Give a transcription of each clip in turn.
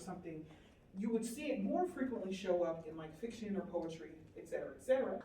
something, you would see it more frequently show up in like fiction or poetry, etc., etc.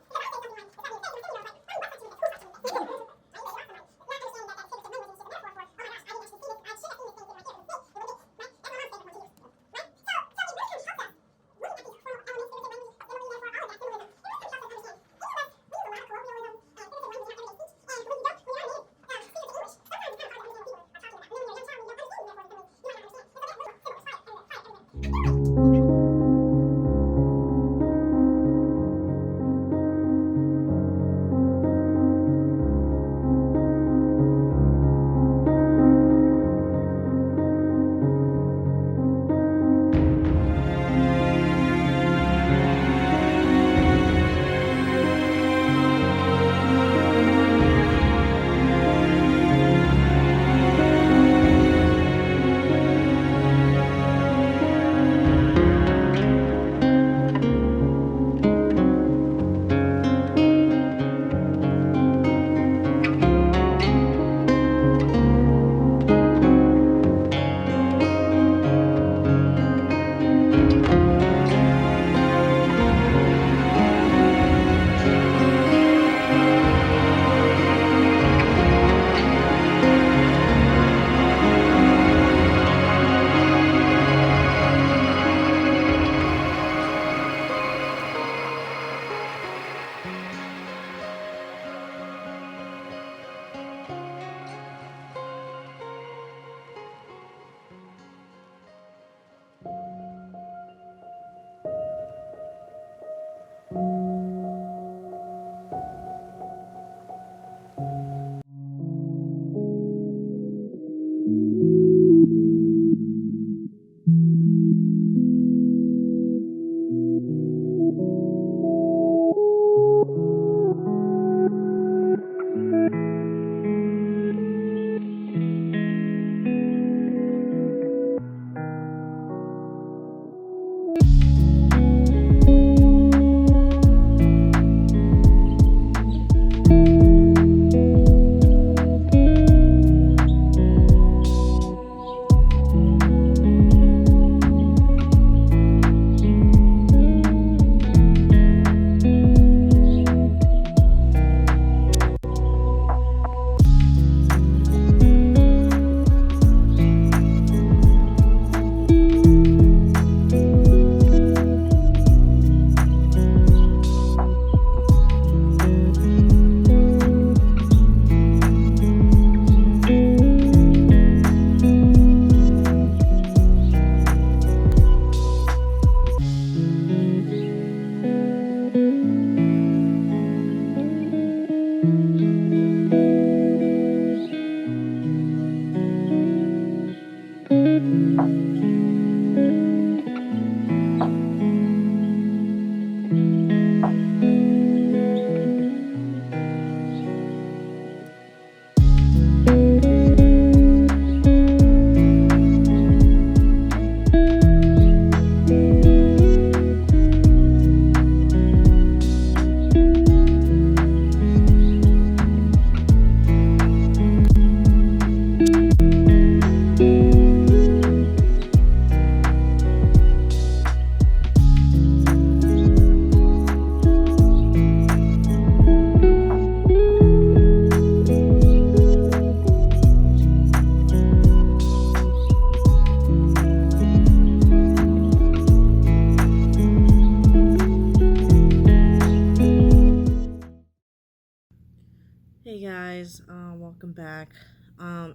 Hey guys, welcome back.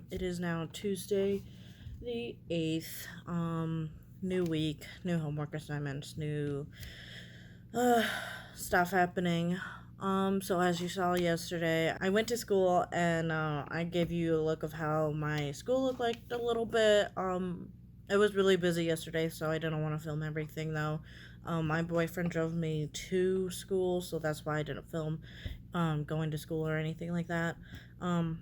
It is now Tuesday, the 8th. New week, new homework assignments, new uh, stuff happening. So as you saw yesterday, I went to school and I gave you a look of how my school looked like a little bit. It was really busy yesterday, so I didn't want to film everything though. My boyfriend drove me to school, so that's why I didn't film going to school or anything like that. Um,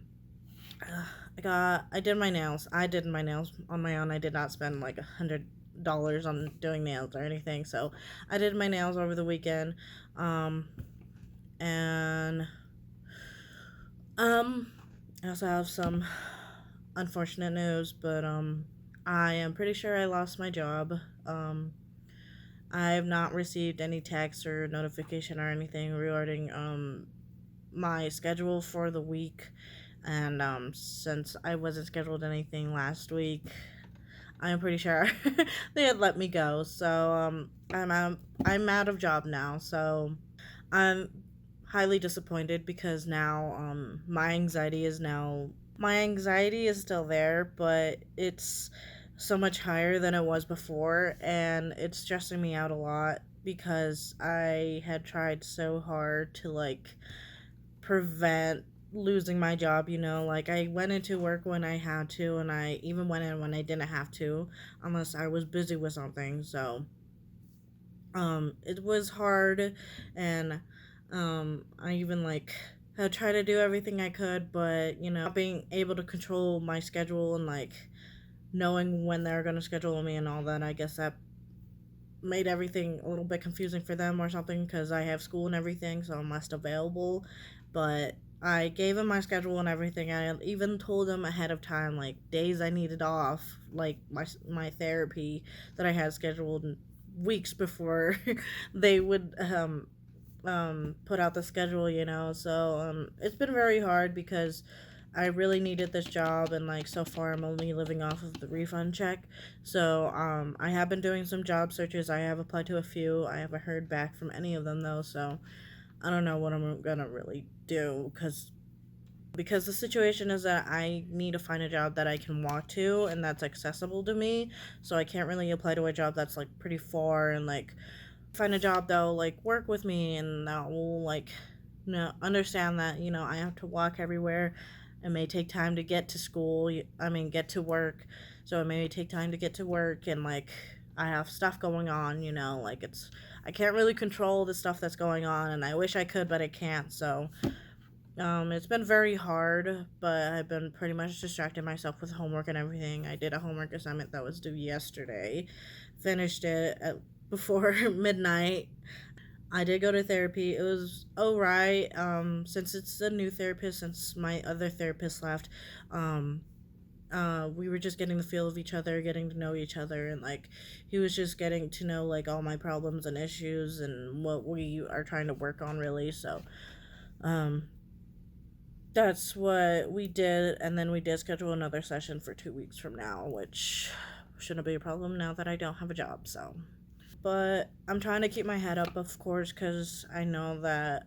I did my nails. I did my nails on my own. I did not spend like $100 on doing nails or anything. So I did my nails over the weekend. Um, and I also have some unfortunate news, but I am pretty sure I lost my job. I have not received any text or notification or anything regarding my schedule for the week. And since I wasn't scheduled anything last week, I'm pretty sure they had let me go. So I'm out of job now. So I'm highly disappointed because now my anxiety is still there, but it's so much higher than it was before, and it's stressing me out a lot because I had tried so hard to like prevent losing my job, like I went into work when I had to, and I even went in when I didn't have to unless I was busy with something. So it was hard, and I even like had tried to do everything I could, but not being able to control my schedule and like knowing when they're going to schedule me and all that, I guess that made everything a little bit confusing for them or something, because I have school and everything, so I'm less available. But I gave them my schedule and everything. I even told them ahead of time, like days I needed off, like my therapy that I had scheduled weeks before they would put out the schedule. So it's been very hard because I really needed this job, and like so far I'm only living off of the refund check. So I have been doing some job searches. I have applied to a few. I haven't heard back from any of them though, so I don't know what I'm gonna really do, because the situation is that I need to find a job that I can walk to and that's accessible to me. So I can't really apply to a job that's like pretty far, and like find a job that'll like work with me and that will like understand that I have to walk everywhere. It may take time to get to school. I mean, get to work. So it may take time to get to work, and like I have stuff going on. Like I can't really control the stuff that's going on, and I wish I could, but I can't. So it's been very hard, but I've been pretty much distracting myself with homework and everything. I did a homework assignment that was due yesterday, finished it before midnight. I did go to therapy. It was alright. Since it's a new therapist, since my other therapist left, um, we were just getting the feel of each other, getting to know each other, and like he was just getting to know like all my problems and issues and what we are trying to work on, really. So, um, that's what we did, and then we did schedule another session for 2 weeks from now, which shouldn't be a problem now that I don't have a job. So, but I'm trying to keep my head up, of course, because I know that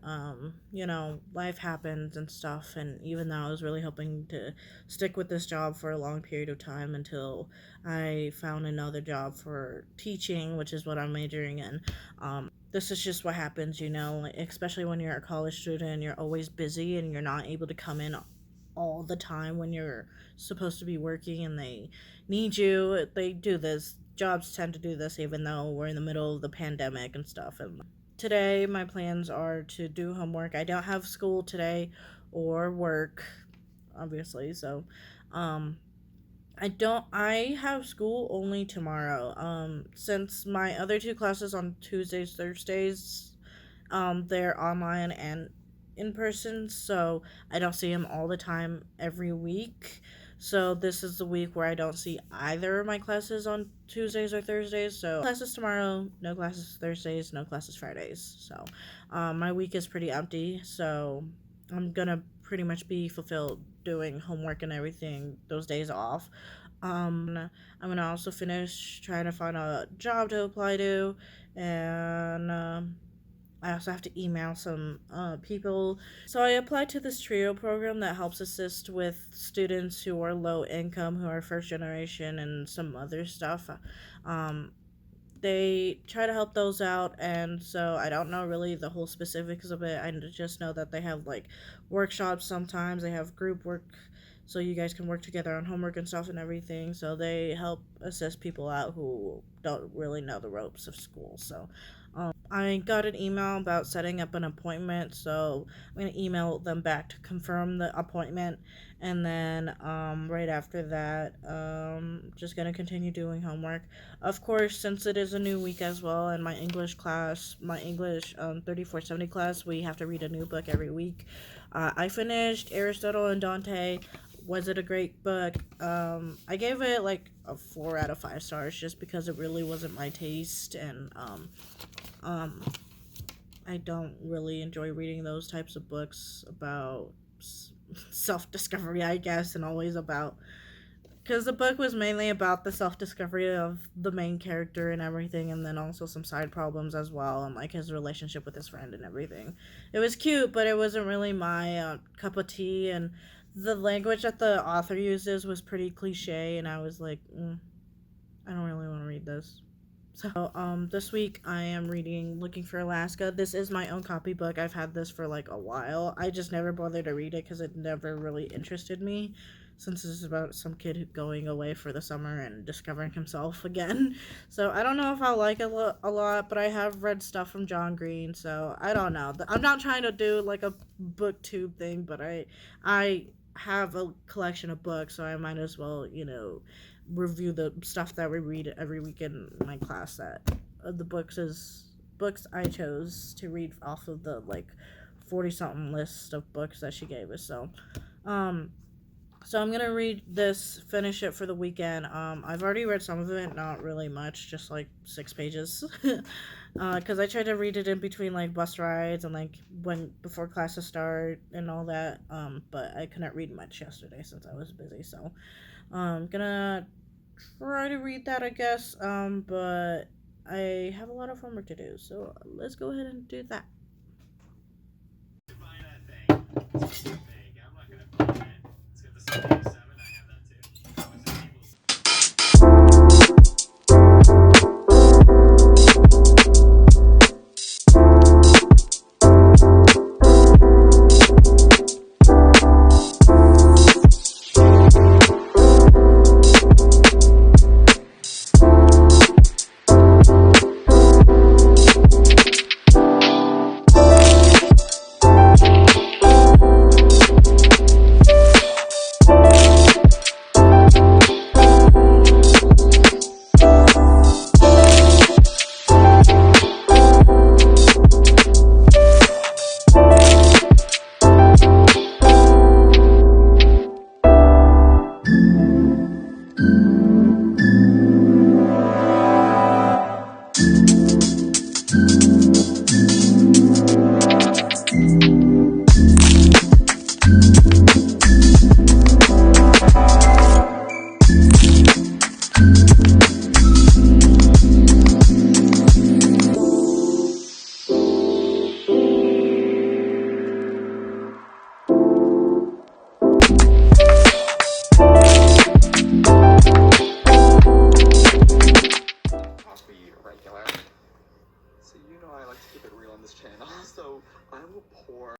life happens and stuff. And even though I was really hoping to stick with this job for a long period of time until I found another job for teaching, which is what I'm majoring in, this is just what happens, like, especially when you're a college student and you're always busy and you're not able to come in all the time when you're supposed to be working, and they need you. They do this. Jobs tend to do this even though we're in the middle of the pandemic and stuff. And today my plans are to do homework. I don't have school today or work, obviously. So I have school only tomorrow. Since my other two classes on Tuesdays, Thursdays, they're online and in person, so I don't see them all the time every week. So this is the week where I don't see either of my classes on Tuesdays or Thursdays. So classes tomorrow, no classes Thursdays, no classes Fridays. So my week is pretty empty. So I'm gonna pretty much be fulfilled doing homework and everything those days off. I'm gonna also finish trying to find a job to apply to, and I also have to email some people. So I applied to this TRIO program that helps assist with students who are low income, who are first generation, and some other stuff. Um, they try to help those out, and so I don't know really the whole specifics of it. I just know that they have like workshops sometimes. They have group work, so you guys can work together on homework and stuff and everything. So they help assist people out who don't really know the ropes of school. So I got an email about setting up an appointment, so I'm going to email them back to confirm the appointment, and then right after that, just going to continue doing homework. Of course, since it is a new week as well, and my English 3470 class, we have to read a new book every week. I finished Aristotle and Dante Was it a great book? I gave it like a 4 out of 5 stars just because it really wasn't my taste, and um, I don't really enjoy reading those types of books about self discovery, I guess, and always about, because the book was mainly about the self discovery of the main character and everything, and then also some side problems as well, and like his relationship with his friend and everything. It was cute, but it wasn't really my cup of tea, and the language that the author uses was pretty cliche, and I was like, I don't really want to read this. So, this week I am reading Looking for Alaska. This is my own copybook. I've had this for like a while. I just never bothered to read it because it never really interested me, since this is about some kid going away for the summer and discovering himself again. So, I don't know if I'll like it a lot, but I have read stuff from John Green, so I don't know. I'm not trying to do like a booktube thing, but I have a collection of books, so I might as well, review the stuff that we read every week in my class. That the books I chose to read off of the like 40 something list of books that she gave us. So I'm gonna read this, finish it for the weekend. I've already read some of it, not really much, just like 6 pages. Because I tried to read it in between like bus rides and like before classes start and all that. But I couldn't read much yesterday since I was busy. So I'm gonna try to read that, I guess. But I have a lot of homework to do, so let's go ahead and do that. So I will pour.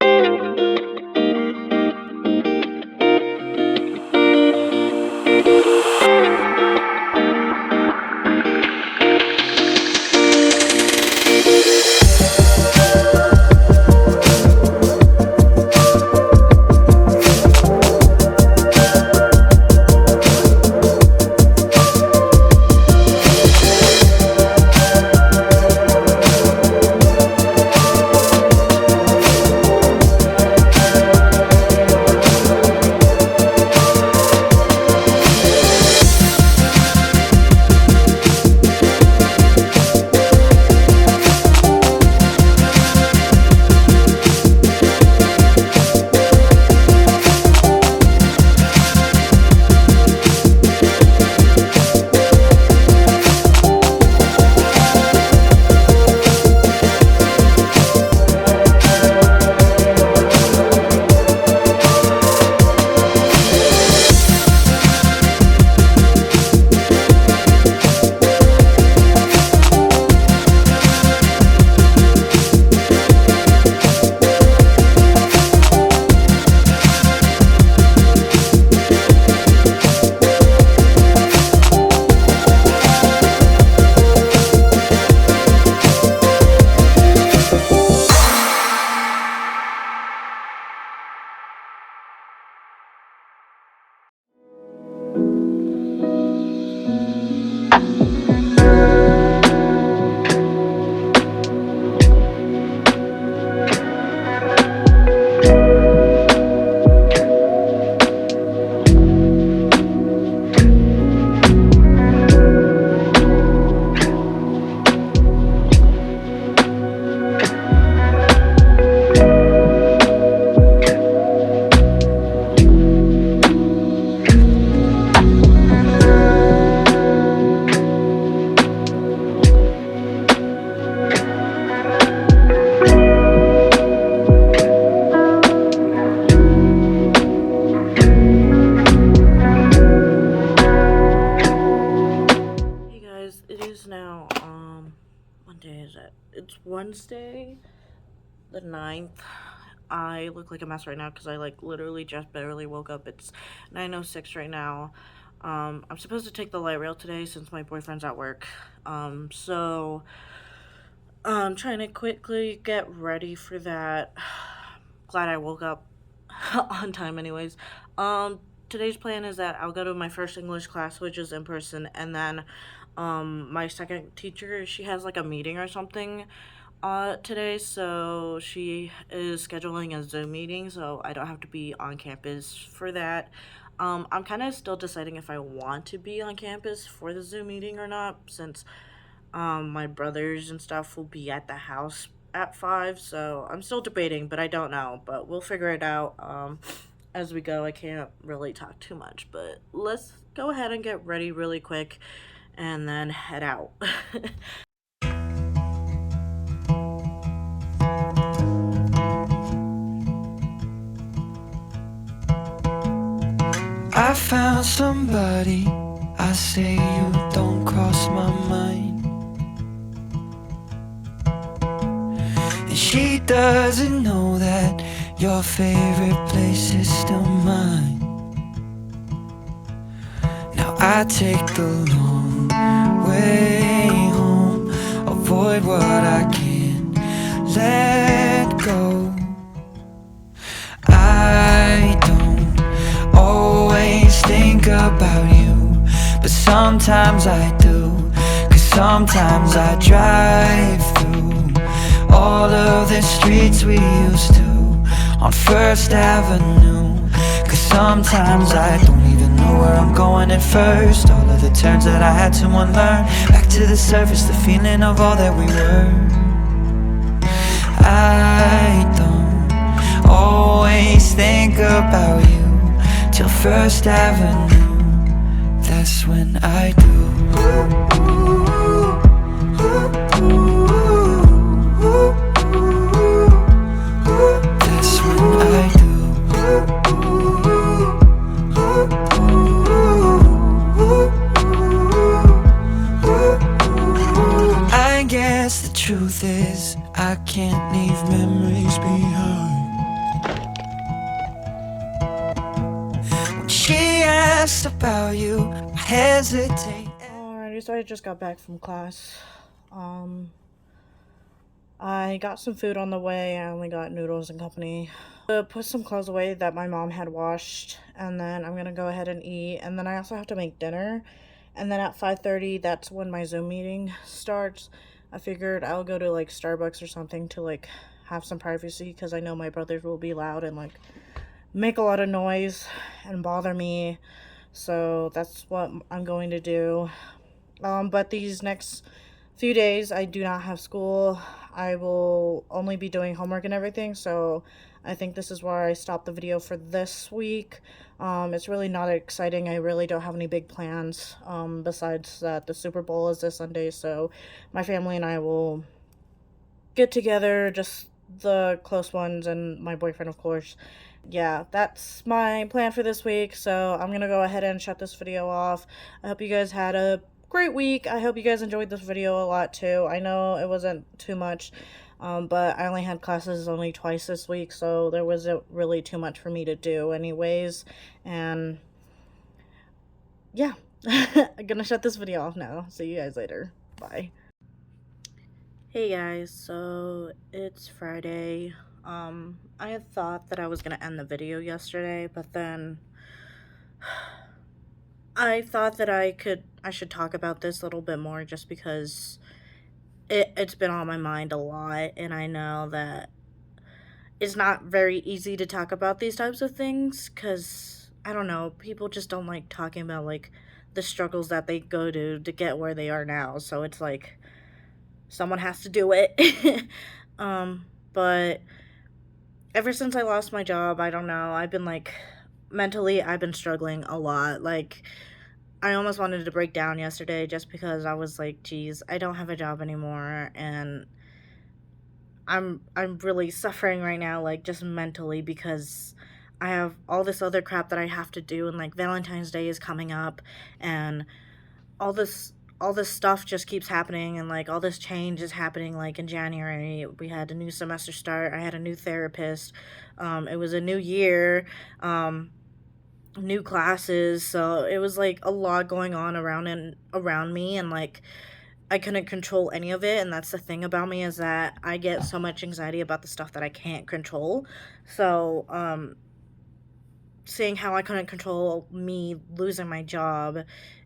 Wednesday, the 9th. I look like a mess right now because I like literally just barely woke up. It's 9:06 right now. I'm supposed to take the light rail today since my boyfriend's at work. So I'm trying to quickly get ready for that. Glad I woke up on time anyways. Today's plan is that I'll go to my first English class, which is in person, and then my second teacher, she has like a meeting or something today, so she is scheduling a Zoom meeting, so I don't have to be on campus for that. I'm kind of still deciding if I want to be on campus for the Zoom meeting or not, since my brothers and stuff will be at the house at 5, so I'm still debating, but I don't know, but we'll figure it out as we go. I can't really talk too much, but let's go ahead and get ready really quick and then head out. I found somebody, I say you don't cross my mind. And she doesn't know that your favorite place is still mine. Now I take the long way home, avoid what I can't let go. I don't always think about you, but sometimes I do, 'cause sometimes I drive through all of the streets we used to on First Avenue. 'Cause sometimes I don't even know where I'm going at first. All of the turns that I had to unlearn, back to the surface, the feeling of all that we were. I don't always think about you till First Avenue, that's when I do. That's when I do. I guess the truth is I can't leave memories behind. When she asks about you, I hesitate. Alrighty, so I just got back from class. I got some food on the way. I only got noodles and company. Put some clothes away that my mom had washed, and then I'm gonna go ahead and eat, and then I also have to make dinner, and then at 5:30 that's when my Zoom meeting starts. I figured I'll go to like Starbucks or something to like have some privacy, because I know my brothers will be loud and like make a lot of noise and bother me, so that's what I'm going to do. But these next few days I do not have school. I will only be doing homework and everything, so I think this is where I stop the video for this week. It's really not exciting. I really don't have any big plans, besides that the Super Bowl is this Sunday, so my family and I will get together, just the close ones and my boyfriend, of course. Yeah, that's my plan for this week, so I'm gonna go ahead and shut this video off. I hope you guys had a great week. I hope you guys enjoyed this video a lot too. I know it wasn't too much, but I only had classes only twice this week, so there wasn't really too much for me to do anyways. And yeah, I'm gonna shut this video off now. See you guys later. Bye. Hey guys, so it's Friday. I had thought that I was gonna end the video yesterday, but then I thought that I should talk about this a little bit more, just because it's been on my mind a lot, and I know that it's not very easy to talk about these types of things, because I don't know, people just don't like talking about like the struggles that they go to get where they are now, so it's like someone has to do it. But ever since I lost my job, I don't know, I've been like, mentally, I've been struggling a lot. Like, I almost wanted to break down yesterday, just because I was like, geez, I don't have a job anymore, and I'm really suffering right now, like, just mentally, because I have all this other crap that I have to do, and like Valentine's Day is coming up, and all this all this stuff just keeps happening, and like all this change is happening. Like in January we had a new semester start, I had a new therapist, it was a new year, new classes, so it was like a lot going on around me, and like I couldn't control any of it. And that's the thing about me, is that I get so much anxiety about the stuff that I can't control. So seeing how I couldn't control me losing my job,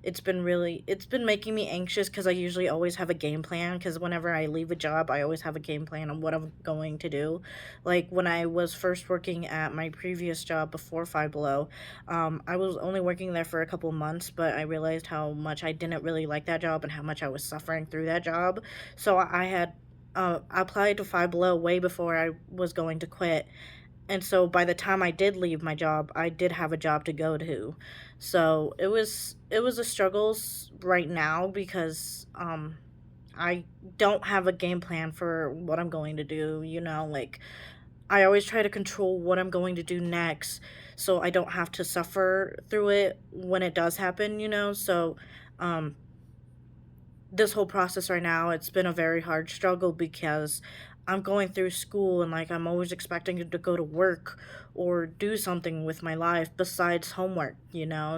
it's been making me anxious, because I usually always have a game plan, because whenever I leave a job I always have a game plan on what I'm going to do. Like when I was first working at my previous job before Five Below, I was only working there for a couple months, but I realized how much I didn't really like that job and how much I was suffering through that job. So I had applied to Five Below way before I was going to quit, and so by the time I did leave my job, I did have a job to go to. So it was a struggle right now, because I don't have a game plan for what I'm going to do, like I always try to control what I'm going to do next, so I don't have to suffer through it when it does happen, so um this whole process right now, it's been a very hard struggle, because I'm going through school, and like I'm always expecting to go to work or do something with my life besides homework,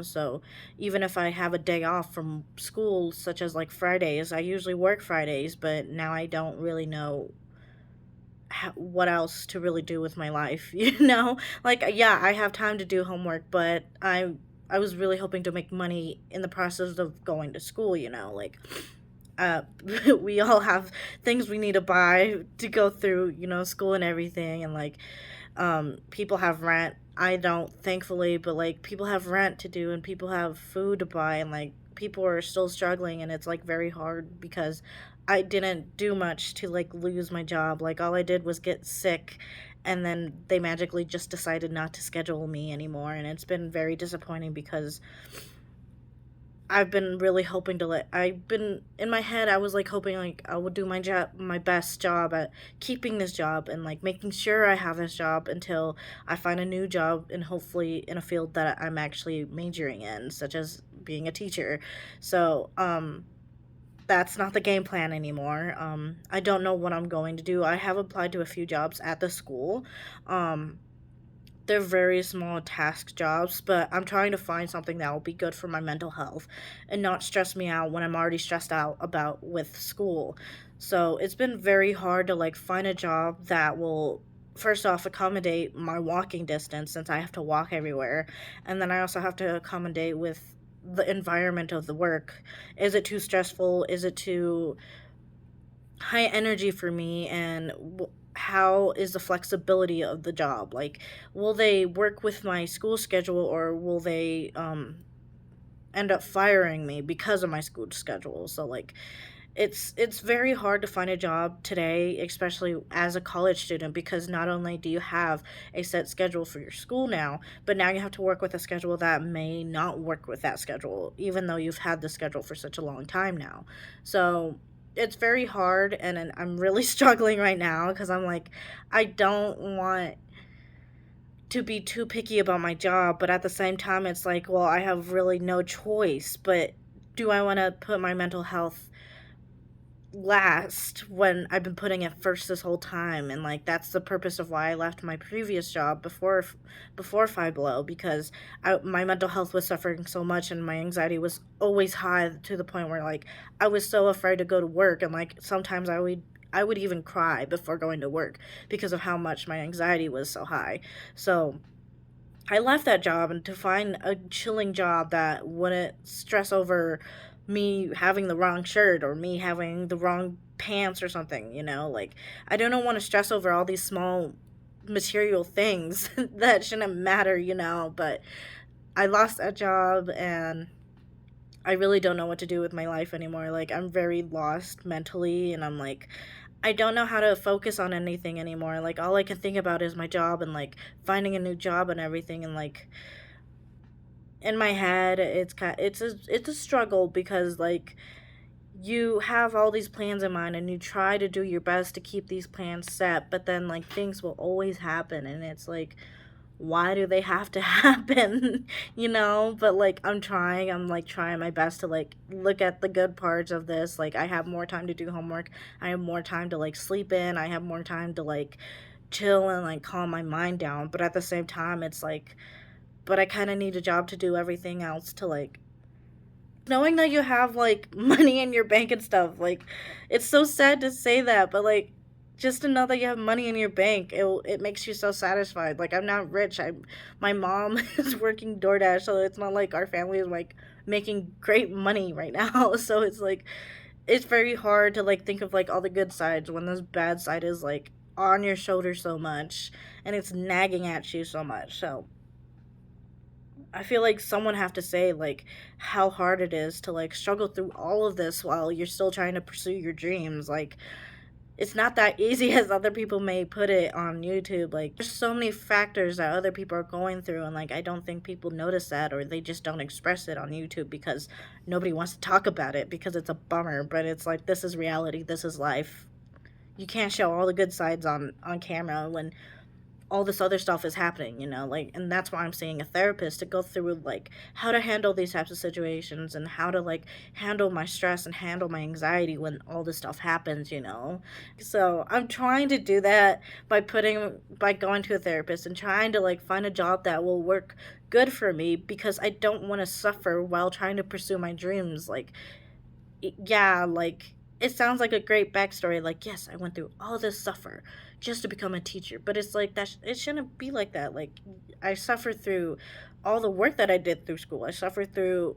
So even if I have a day off from school, such as like Fridays, I usually work Fridays, but now I don't really know what else to really do with my life, Like, yeah, I have time to do homework, but I was really hoping to make money in the process of going to school, like uh we all have things we need to buy to go through, school and everything, and like people have rent. I don't, thankfully, but like people have rent to do, and people have food to buy, and like people are still struggling, and it's like very hard, because I didn't do much to like lose my job. Like all I did was get sick, and then they magically just decided not to schedule me anymore, and it's been very disappointing, because I've been really hoping to I've been in my head, I was like hoping like I would do my best job at keeping this job, and like making sure I have this job until I find a new job, and hopefully in a field that I'm actually majoring in, such as being a teacher. So that's not the game plan anymore. I don't know what I'm going to do. I have applied to a few jobs at the school. Um they're very small task jobs, but I'm trying to find something that will be good for my mental health and not stress me out when I'm already stressed out about with school. So it's been very hard to like find a job that will first off accommodate my walking distance, since I have to walk everywhere, and then I also have to accommodate with the environment of the work. Is it too stressful? Is it too high energy for me? And how is the flexibility of the job? Like, will they work with my school schedule, or will they end up firing me because of my school schedule? So like it's very hard to find a job today, especially as a college student, because not only do you have a set schedule for your school now, but now you have to work with a schedule that may not work with that schedule, even though you've had the schedule for such a long time now. So it's very hard, and I'm really struggling right now, because I'm like, I don't want to be too picky about my job, but at the same time it's like, well, I have really no choice. But do I want to put my mental health last when I've been putting it first this whole time? And like that's the purpose of why I left my previous job before Five Below, because my mental health was suffering so much, and my anxiety was always high, to the point where like I was so afraid to go to work, and like sometimes I would even cry before going to work, because of how much my anxiety was so high. So I left that job, and to find a chilling job that wouldn't stress over me having the wrong shirt, or me having the wrong pants or something, like I don't want to stress over all these small material things that shouldn't matter, but I lost that job, and I really don't know what to do with my life anymore. Like I'm very lost mentally, and I'm like I don't know how to focus on anything anymore. Like all I can think about is my job, and like finding a new job and everything, and like in my head it's a struggle, because like you have all these plans in mind, and you try to do your best to keep these plans set, but then like things will always happen, and it's like, why do they have to happen, you know? But like I'm like trying my best to like look at the good parts of this. Like I have more time to do homework, I have more time to like sleep in, I have more time to like chill and like calm my mind down. But at the same time it's like, but I kind of need a job to do everything else, to like knowing that you have like money in your bank and stuff. Like it's so sad to say that, but like just to know that you have money in your bank, it makes you so satisfied. Like I'm not rich. My mom is working DoorDash, so it's not like our family is like making great money right now. So it's like it's very hard to like think of like all the good sides when this bad side is like on your shoulder so much and it's nagging at you so much. So I feel like someone have to say like how hard it is to like struggle through all of this while you're still trying to pursue your dreams. Like it's not that easy as other people may put it on YouTube. Like there's so many factors that other people are going through, and like I don't think people notice that, or they just don't express it on YouTube because nobody wants to talk about it because it's a bummer. But it's like this is reality, this is life. You can't show all the good sides on camera when all this other stuff is happening, you know, like, and that's why I'm seeing a therapist to go through like how to handle these types of situations and how to like handle my stress and handle my anxiety when all this stuff happens, you know. So I'm trying to do that by going to a therapist and trying to like find a job that will work good for me, because I don't want to suffer while trying to pursue my dreams. Like yeah, like it sounds like a great backstory. Like, yes, I went through all this suffer just to become a teacher, but it's like it shouldn't be like that. Like, I suffered through all the work that I did through school. I suffered through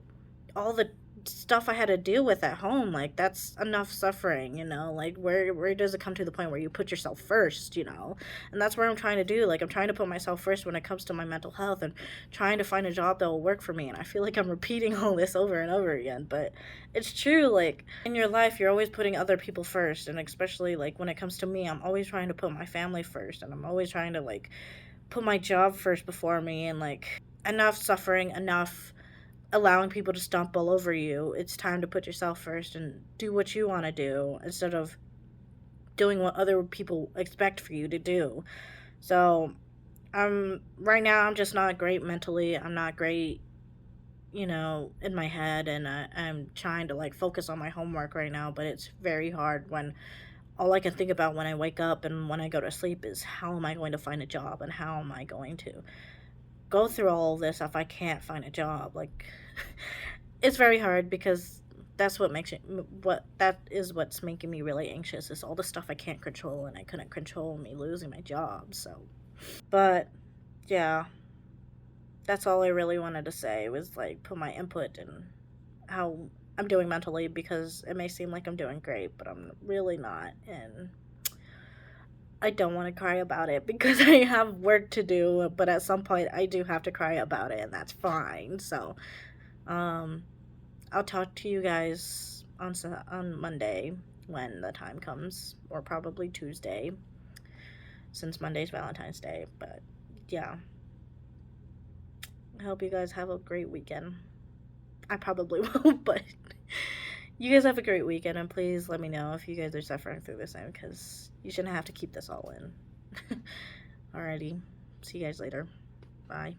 all the stuff I had to deal with at home. Like, that's enough suffering, you know. Like, where does it come to the point where you put yourself first, you know? And that's what I'm trying to do. Like, I'm trying to put myself first when it comes to my mental health and trying to find a job that will work for me. And I feel like I'm repeating all this over and over again, but it's true. Like, in your life, you're always putting other people first, and especially like when it comes to me, I'm always trying to put my family first, and I'm always trying to like put my job first before me. And like, enough suffering, enough allowing people to stomp all over you. It's time to put yourself first and do what you want to do instead of doing what other people expect for you to do. So right now I'm just not great mentally. I'm not great, you know, in my head, and I'm trying to like focus on my homework right now, but it's very hard when all I can think about when I wake up and when I go to sleep is how am I going to find a job, and how am I going to go through all of this if I can't find a job. Like it's very hard, because that's what's making me really anxious, is all the stuff I can't control, and I couldn't control me losing my job. So but yeah, that's all I really wanted to say, was like put my input in how I'm doing mentally, because it may seem like I'm doing great, but I'm really not. And I don't want to cry about it because I have work to do, but at some point I do have to cry about it, and that's fine. So, I'll talk to you guys on Monday when the time comes, or probably Tuesday, since Monday's Valentine's Day. But yeah, I hope you guys have a great weekend. I probably won't, but you guys have a great weekend, and please let me know if you guys are suffering through this time, because you shouldn't have to keep this all in. Alrighty, see you guys later. Bye.